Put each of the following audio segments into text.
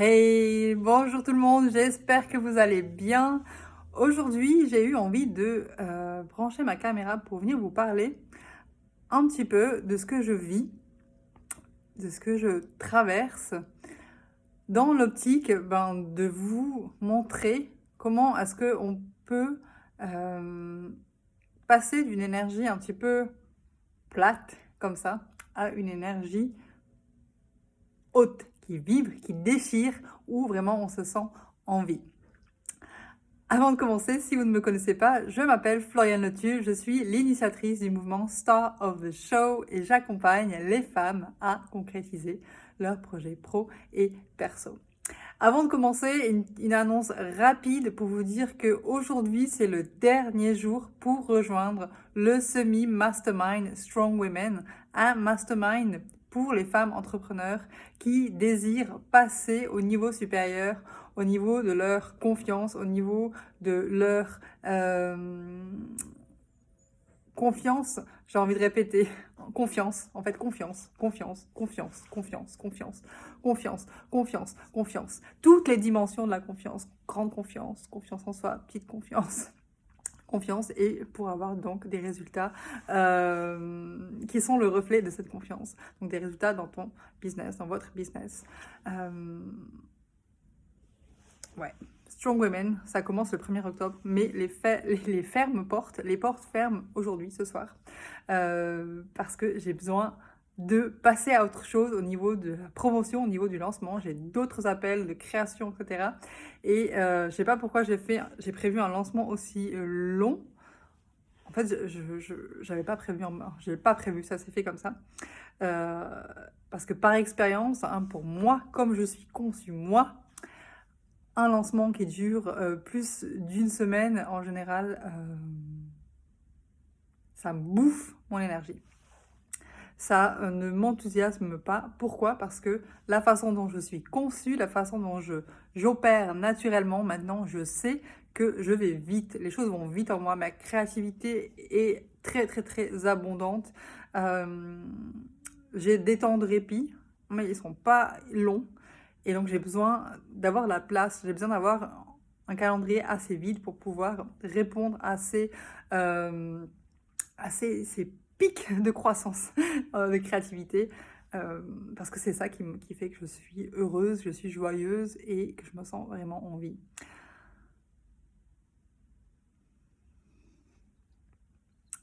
Hey, bonjour tout le monde, j'espère que vous allez bien. Aujourd'hui, j'ai eu envie de brancher ma caméra pour venir vous parler un petit peu de ce que je vis, de ce que je traverse, dans l'optique de vous montrer comment est-ce qu'on peut euh, passer d'une énergie un petit peu plate, comme ça, à une énergie haute, qui vibre, qui déchire, où vraiment on se sent en vie. Avant de commencer, si vous ne me connaissez pas, je m'appelle Floriane Letu, je suis l'initiatrice du mouvement Star of the Show et j'accompagne les femmes à concrétiser leurs projets pro et perso. Avant de commencer, une annonce rapide pour vous dire qu'aujourd'hui, c'est le dernier jour pour rejoindre le semi-mastermind Strong Women, un mastermind pour les femmes entrepreneurs qui désirent passer au niveau supérieur, au niveau de leur confiance, au niveau de leur confiance, j'ai envie de répéter, confiance, en fait, confiance, confiance, confiance, confiance, confiance, confiance, confiance, confiance. Toutes les dimensions de la confiance, grande confiance, confiance en soi, petite confiance, confiance, et pour avoir donc des résultats qui sont le reflet de cette confiance. Donc des résultats dans ton business, dans votre business. Ouais. Strong Women, ça commence le 1er octobre, mais les portes ferment aujourd'hui, ce soir, parce que j'ai besoin de passer à autre chose au niveau de la promotion, au niveau du lancement. J'ai d'autres appels de création, etc. Et je sais pas pourquoi j'ai prévu un lancement aussi long. En fait, j'avais pas prévu, j'ai pas prévu, ça s'est fait comme ça. Parce que par expérience, hein, pour moi, comme je suis conçue, moi, un lancement qui dure plus d'une semaine, en général, ça me bouffe mon énergie. Ça ne m'enthousiasme pas. Pourquoi? Parce que la façon dont je suis conçue, la façon dont j'opère naturellement, maintenant, je sais que je vais vite. Les choses vont vite en moi. Ma créativité est très, très, très abondante. J'ai des temps de répit, mais ils ne sont pas longs. Et donc, j'ai besoin d'avoir la place, j'ai besoin d'avoir un calendrier assez vide pour pouvoir répondre à ces pics de croissance, de créativité, parce que c'est ça qui fait que je suis heureuse, je suis joyeuse et que je me sens vraiment en vie.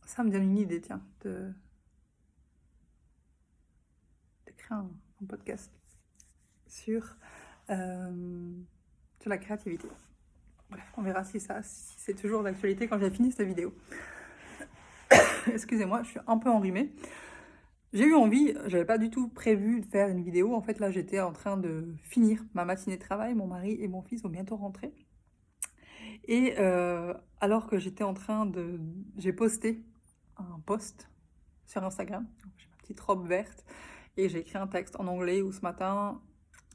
Ça me donne une idée, tiens, de créer un podcast sur, sur la créativité. Bref, on verra si c'est toujours d'actualité quand j'ai fini cette vidéo. Excusez-moi, je suis un peu enrhumée. J'ai eu envie, j'avais pas du tout prévu de faire une vidéo. En fait, là, j'étais en train de finir ma matinée de travail. Mon mari et mon fils vont bientôt rentrer. Et alors que j'étais en train de... J'ai posté un post sur Instagram. J'ai ma petite robe verte. Et j'ai écrit un texte en anglais où ce matin...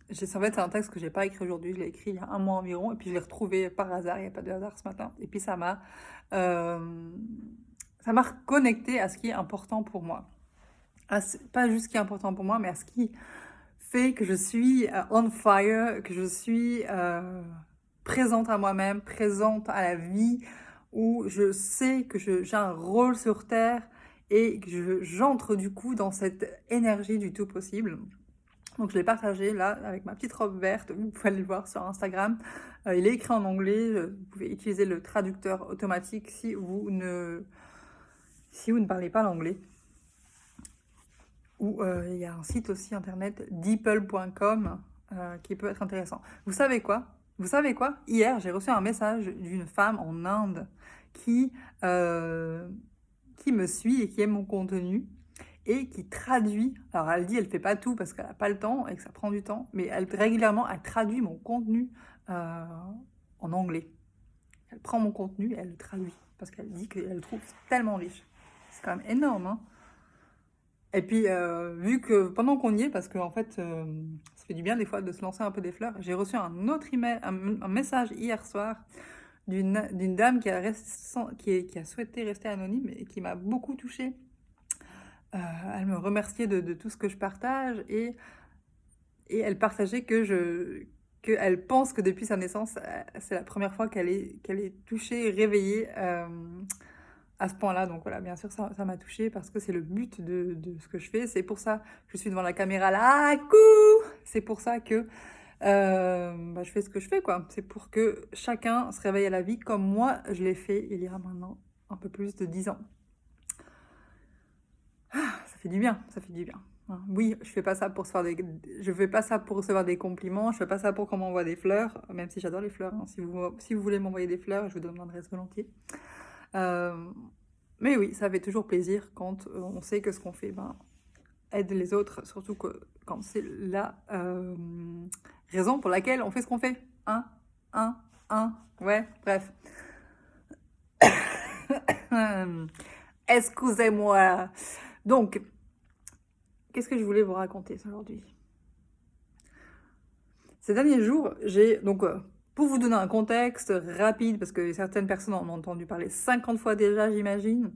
En fait, c'est un texte que j'ai pas écrit aujourd'hui. Je l'ai écrit il y a un mois environ. Et puis, je l'ai retrouvé par hasard. Il n'y a pas de hasard ce matin. Et puis, ça m'a reconnecté à ce qui est important pour moi. Pas juste ce qui est important pour moi, mais à ce qui fait que je suis on fire, que je suis présente à moi-même, présente à la vie, où je sais que j'ai un rôle sur Terre et que j'entre du coup dans cette énergie du tout possible. Donc je l'ai partagé là avec ma petite robe verte, vous pouvez aller le voir sur Instagram. Il est écrit en anglais, vous pouvez utiliser le traducteur automatique si vous ne parlez pas l'anglais. Ou il y a un site aussi internet, deeple.com, qui peut être intéressant. Vous savez quoi? Hier, j'ai reçu un message d'une femme en Inde qui me suit et qui aime mon contenu et qui traduit. Alors elle dit, elle fait pas tout parce qu'elle n'a pas le temps et que ça prend du temps, mais régulièrement, elle traduit mon contenu en anglais. Elle prend mon contenu et elle le traduit parce qu'elle dit qu'elle le trouve tellement riche. C'est quand même énorme, hein? Et puis, vu que pendant qu'on y est, parce qu'en fait, ça fait du bien des fois de se lancer un peu des fleurs, j'ai reçu un autre email, un message hier soir d'une dame qui a souhaité rester anonyme et qui m'a beaucoup touchée. Elle me remerciait de tout ce que je partage et elle partageait que qu'elle pense que depuis sa naissance, c'est la première fois qu'elle est touchée, réveillée à ce point-là. Donc voilà, bien sûr, ça m'a touchée parce que c'est le but de ce que je fais. C'est pour ça que je suis devant la caméra là, coucou. C'est pour ça que je fais ce que je fais, quoi. C'est pour que chacun se réveille à la vie comme moi, je l'ai fait il y a maintenant un peu plus de 10 ans. Ça fait du bien, ça fait du bien. Oui, je fais pas ça pour je fais pas ça pour recevoir des compliments, je fais pas ça pour qu'on m'envoie des fleurs, même si j'adore les fleurs. Si vous voulez m'envoyer des fleurs, je vous demanderai volontiers. Mais oui, ça fait toujours plaisir quand on sait que ce qu'on fait aide les autres, surtout quand c'est la raison pour laquelle on fait ce qu'on fait. Ouais, bref. Excusez-moi. Donc, qu'est-ce que je voulais vous raconter aujourd'hui? Ces derniers jours, pour vous donner un contexte rapide, parce que certaines personnes en ont entendu parler 50 fois déjà, j'imagine.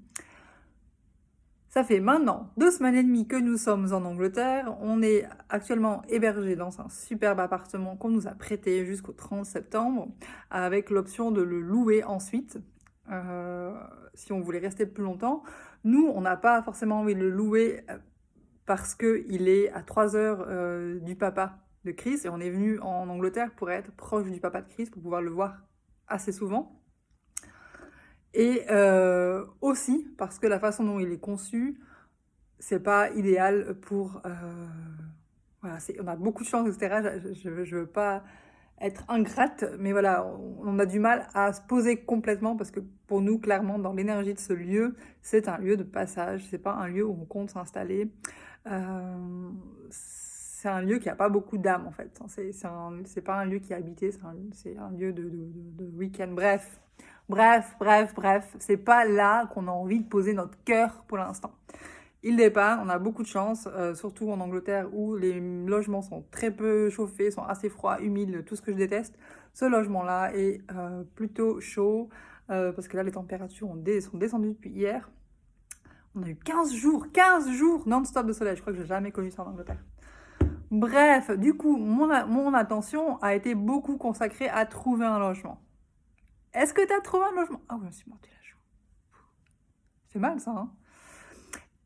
Ça fait maintenant 2 semaines et demie que nous sommes en Angleterre. On est actuellement hébergé dans un superbe appartement qu'on nous a prêté jusqu'au 30 septembre, avec l'option de le louer ensuite, si on voulait rester plus longtemps. Nous, on n'a pas forcément envie de le louer parce qu'il est à 3 heures du papa de Chris, et on est venu en Angleterre pour être proche du papa de Chris, pour pouvoir le voir assez souvent. Et aussi parce que la façon dont il est conçu, c'est pas idéal pour... voilà, on a beaucoup de chance, etc. Je veux pas être ingrate, mais voilà, on a du mal à se poser complètement parce que pour nous, clairement, dans l'énergie de ce lieu, c'est un lieu de passage, c'est pas un lieu où on compte s'installer. C'est un lieu qui n'a pas beaucoup d'âme, en fait. C'est pas un lieu qui est habité, c'est un lieu de week-end. Bref, c'est pas là qu'on a envie de poser notre cœur pour l'instant. Il n'est pas, on a beaucoup de chance, surtout en Angleterre où les logements sont très peu chauffés, sont assez froids, humides, tout ce que je déteste. Ce logement-là est plutôt chaud, parce que là les températures sont descendues depuis hier. On a eu 15 jours non-stop de soleil, je crois que j'ai jamais connu ça en Angleterre. Bref, du coup, mon attention a été beaucoup consacrée à trouver un logement. Est-ce que tu as trouvé un logement? Ah oui, je me suis mordu la joue. C'est mal ça, hein?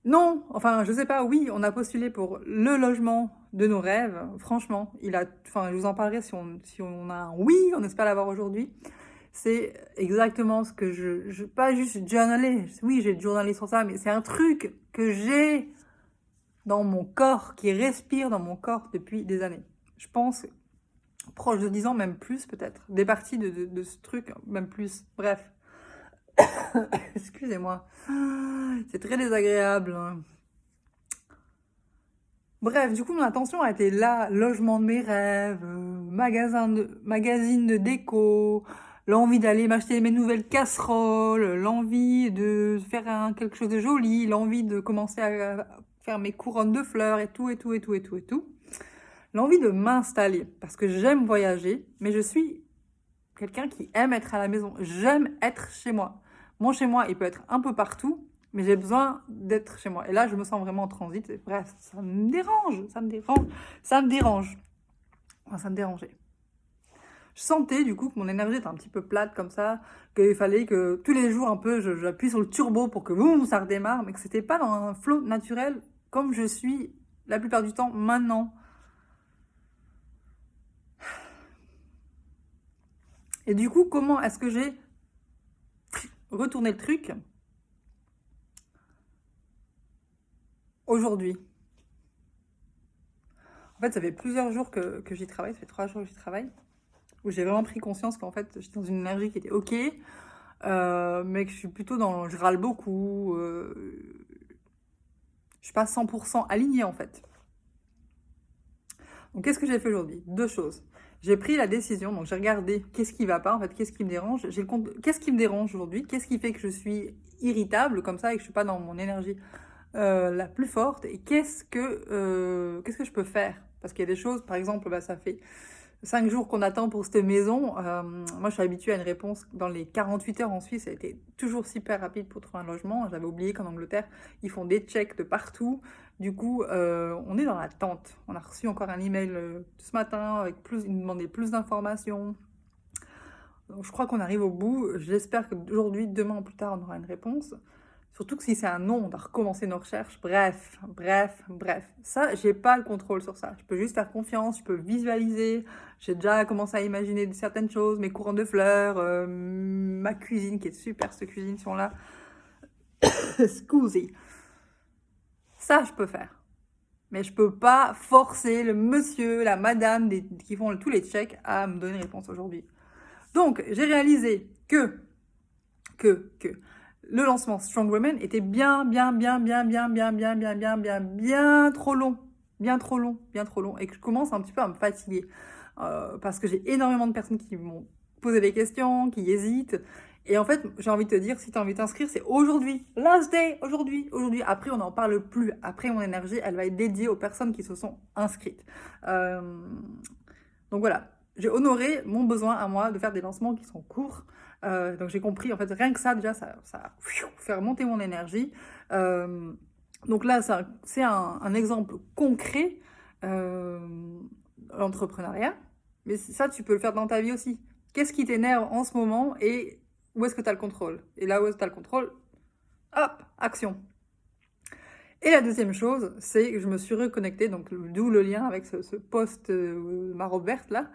Non, enfin, je sais pas, oui, on a postulé pour le logement de nos rêves. Franchement, je vous en parlerai si on a un oui, on espère l'avoir aujourd'hui. C'est exactement ce que je pas juste journaler. Oui, j'ai journalé sur ça, mais c'est un truc que j'ai dans mon corps, qui respire dans mon corps depuis des années. Je pense proche de 10 ans, même plus peut-être. Des parties de ce truc, même plus. Bref. Excusez-moi. C'est très désagréable. Bref, du coup, mon attention a été là. Logement de mes rêves, magazine de déco, l'envie d'aller m'acheter mes nouvelles casseroles, l'envie de faire quelque chose de joli, l'envie de commencer à faire mes couronnes de fleurs et tout. L'envie de m'installer, parce que j'aime voyager, mais je suis quelqu'un qui aime être à la maison. J'aime être chez moi. Mon chez moi, il peut être un peu partout, mais j'ai besoin d'être chez moi. Et là, je me sens vraiment en transit. Bref, ça me dérange. Enfin, ça me dérangeait. Je sentais du coup que mon énergie était un petit peu plate comme ça, qu'il fallait que tous les jours un peu j'appuie sur le turbo pour que boum, ça redémarre, mais que c'était pas dans un flow naturel comme je suis la plupart du temps maintenant. Et du coup, comment est-ce que j'ai retourné le truc aujourd'hui? En fait, ça fait plusieurs jours que j'y travaille, ça fait 3 jours que j'y travaille, où j'ai vraiment pris conscience qu'en fait, j'étais dans une énergie qui était ok, mais que je suis plutôt je râle beaucoup, je suis pas 100% alignée en fait. Donc qu'est-ce que j'ai fait aujourd'hui? 2 choses. J'ai pris la décision, donc j'ai regardé qu'est-ce qui va pas, en fait, qu'est-ce qui me dérange. Qu'est-ce qui me dérange aujourd'hui? Qu'est-ce qui fait que je suis irritable comme ça et que je suis pas dans mon énergie la plus forte? Et qu'est-ce que je peux faire? Parce qu'il y a des choses, par exemple, ça fait 5 jours qu'on attend pour cette maison. Moi, je suis habituée à une réponse dans les 48 heures en Suisse. Ça a été toujours super rapide pour trouver un logement. J'avais oublié qu'en Angleterre, ils font des checks de partout. Du coup, on est dans l'attente. On a reçu encore un email ce matin avec ils nous demandaient plus d'informations. Donc, je crois qu'on arrive au bout. J'espère qu'aujourd'hui, demain ou plus tard, on aura une réponse. Surtout que si c'est un non, on doit recommencer nos recherches. Bref. Ça, j'ai pas le contrôle sur ça. Je peux juste faire confiance, je peux visualiser. J'ai déjà commencé à imaginer certaines choses, mes courants de fleurs, ma cuisine qui est super, cette cuisine-là. Scusi. Ça, je peux faire. Mais je peux pas forcer le monsieur, la madame qui font tous les checks à me donner une réponse aujourd'hui. Donc, j'ai réalisé que le lancement Strong Women était bien trop long. Bien trop long. Et que je commence un petit peu à me fatiguer. Parce que j'ai énormément de personnes qui m'ont posé des questions, qui hésitent. Et en fait, j'ai envie de te dire, si tu as envie de t'inscrire, c'est aujourd'hui. Last day, aujourd'hui. Après, on n'en parle plus. Après, mon énergie, elle va être dédiée aux personnes qui se sont inscrites. Donc voilà, j'ai honoré mon besoin à moi de faire des lancements qui sont courts. Donc j'ai compris, en fait, rien que ça, déjà, ça fait remonter mon énergie. Donc là, c'est un exemple concret l'entrepreneuriat. Mais ça, tu peux le faire dans ta vie aussi. Qu'est-ce qui t'énerve en ce moment et où est-ce que tu as le contrôle? Et là où est-ce que tu as le contrôle, hop, action. Et la deuxième chose, c'est que je me suis reconnectée, donc d'où le lien avec ce post ma robe verte là,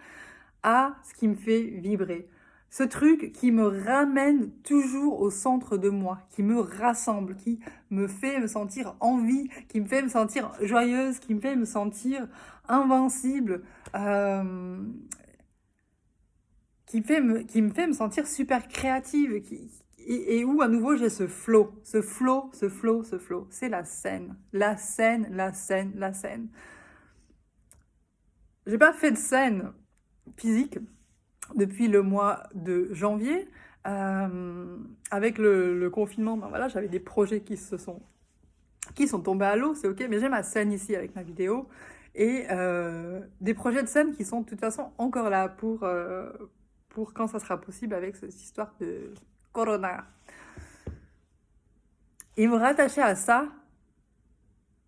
à ce qui me fait vibrer. Ce truc qui me ramène toujours au centre de moi, qui me rassemble, qui me fait me sentir en vie, qui me fait me sentir joyeuse, qui me fait me sentir invincible, qui me fait me sentir super créative, et où à nouveau j'ai ce flow. C'est la scène. J'ai pas fait de scène physique depuis le mois de janvier. Avec le confinement, ben voilà, j'avais des projets qui sont tombés à l'eau, c'est ok, mais j'ai ma scène ici avec ma vidéo et des projets de scène qui sont de toute façon encore là pour quand ça sera possible avec cette histoire de Corona. Et me rattacher à ça,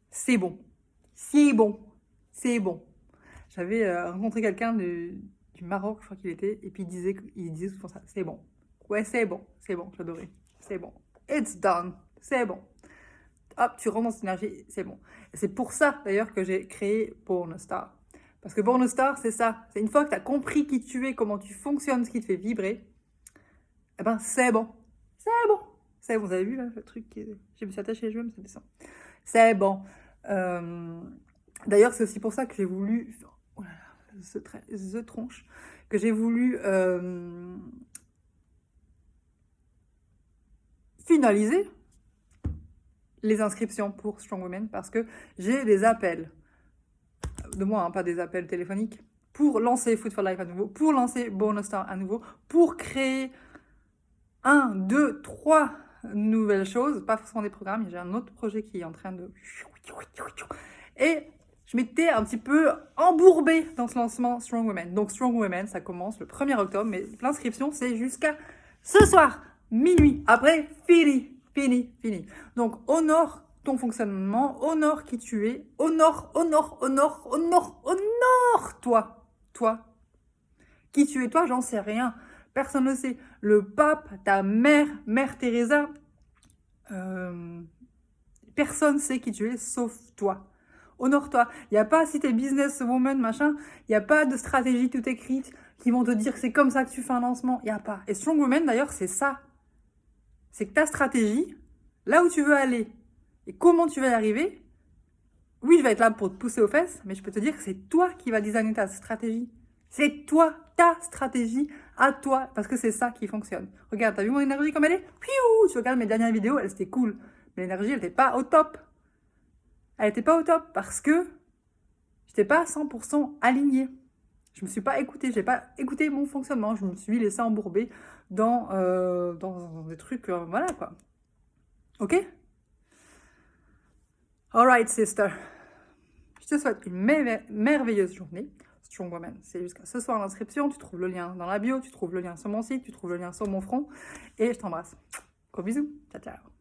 c'est bon. J'avais rencontré quelqu'un du Maroc, je crois qu'il était, et puis il disait souvent ça, c'est bon. Ouais, c'est bon, j'adorais. C'est bon. It's done. C'est bon. Hop, tu rentres dans cette énergie, c'est bon. Et c'est pour ça, d'ailleurs, que j'ai créé Born Star. Parce que Born Star, c'est ça. C'est une fois que tu as compris qui tu es, comment tu fonctionnes, ce qui te fait vibrer, eh ben, c'est bon. Vous avez vu, là, le truc je me suis attachée les cheveux, mais ça descend. C'est bon. D'ailleurs, c'est aussi pour ça que j'ai voulu... Oh là là, the tronche. Que j'ai voulu finaliser les inscriptions pour Strong Women parce que j'ai des appels de moi, hein, pas des appels téléphoniques, pour lancer Food for Life à nouveau, pour lancer Born Star à nouveau, pour créer 1, 2, 3 nouvelles choses, pas forcément des programmes, j'ai un autre projet qui est en train de... Et je m'étais un petit peu embourbée dans ce lancement Strong Women. Donc Strong Women, ça commence le 1er octobre, mais l'inscription, c'est jusqu'à ce soir, minuit. Après, fini. Donc, honore ton fonctionnement, honore qui tu es, honore toi. Qui tu es, toi, j'en sais rien. Personne ne le sait. Le pape, ta mère Teresa, personne ne sait qui tu es sauf toi. Honore-toi. Il n'y a pas, si t'es businesswoman, machin, il n'y a pas de stratégie tout écrite qui vont te dire que c'est comme ça que tu fais un lancement. Il n'y a pas. Et Strong Woman, d'ailleurs, c'est ça. C'est que ta stratégie, là où tu veux aller et comment tu vas y arriver, oui, je vais être là pour te pousser aux fesses, mais je peux te dire que c'est toi qui vas designer ta stratégie. C'est toi, ta stratégie à toi, parce que c'est ça qui fonctionne. Regarde, t'as vu mon énergie comme elle est? Piou! Tu regardes mes dernières vidéos, c'était cool. Mais l'énergie, elle n'était pas au top. Elle n'était pas au top parce que je n'étais pas à 100% alignée. Je me suis pas écoutée, j'ai pas écouté mon fonctionnement. Je me suis laissée embourber dans des trucs, voilà quoi. Ok? Alright, sister. Je te souhaite une merveilleuse journée. Strong Woman. C'est jusqu'à ce soir l'inscription. Tu trouves le lien dans la bio, tu trouves le lien sur mon site, tu trouves le lien sur mon front. Et je t'embrasse. Gros bisous. Ciao, ciao.